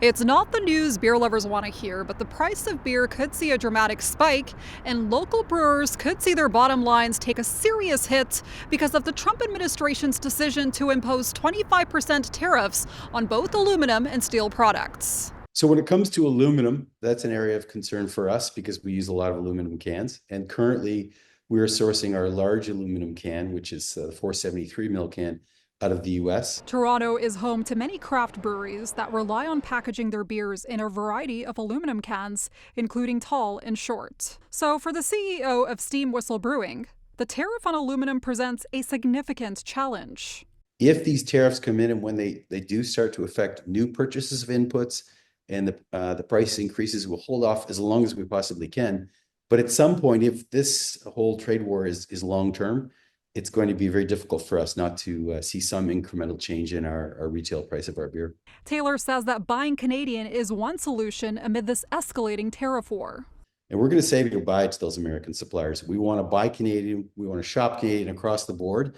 It's not the news beer lovers want to hear, but the price of beer could see a dramatic spike, and local brewers could see their bottom lines take a serious hit because of the Trump administration's decision to impose 25% tariffs on both aluminum and steel products. So when it comes to aluminum, that's an area of concern for us because we use a lot of aluminum cans. And currently, we are sourcing our large aluminum can, which is the 473 mil can, out of the US. Toronto is home to many craft breweries that rely on packaging their beers in a variety of aluminum cans, including tall and short. So for the CEO of Steam Whistle Brewing, the tariff on aluminum presents a significant challenge. If these tariffs come in and when they do start to affect new purchases of inputs and the price increases, we'll hold off as long as we possibly can. But at some point, if this whole trade war is long-term, it's going to be very difficult for us not to see some incremental change in our retail price of our beer. Taylor says that buying Canadian is one solution amid this escalating tariff war. And we're going to say goodbye to those American suppliers. We want to buy Canadian. We want to shop Canadian across the board.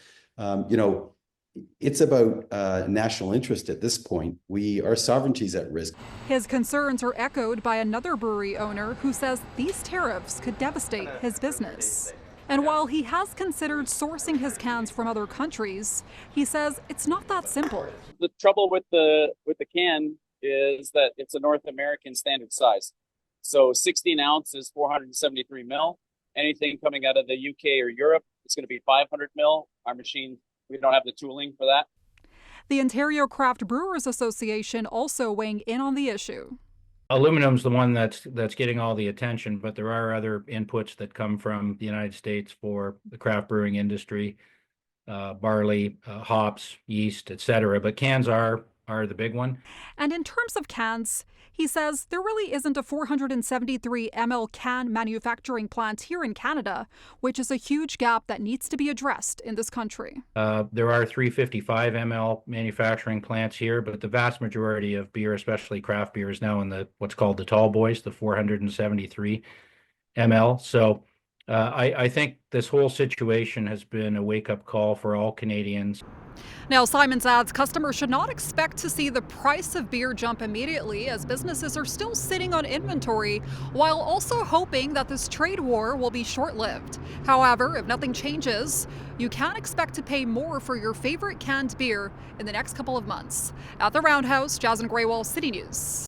It's about national interest at this point. Our sovereignty is at risk. His concerns are echoed by another brewery owner who says these tariffs could devastate his business. And while he has considered sourcing his cans from other countries, he says it's not that simple. The trouble with the can is that it's a North American standard size. So 16 ounce is 473 mil. Anything coming out of the UK or Europe is going to be 500 mil. Our machine, we don't have the tooling for that. The Ontario Craft Brewers Association also weighing in on the issue. Aluminum's the one that's getting all the attention, but there are other inputs that come from the United States for the craft brewing industry, barley, hops, yeast, etc. But cans are the big one. And in terms of cans, he says there really isn't a 473 ml can manufacturing plant here in Canada, which is a huge gap that needs to be addressed in this country. There are 355 ml manufacturing plants here, but the vast majority of beer, especially craft beer, is now in what's called the tall boys, the 473 ml. So I think this whole situation has been a wake-up call for all Canadians. Now, Simons adds customers should not expect to see the price of beer jump immediately as businesses are still sitting on inventory while also hoping that this trade war will be short-lived. However, if nothing changes, you can expect to pay more for your favorite canned beer in the next couple of months. At the Roundhouse, Jazan Grewal, City News.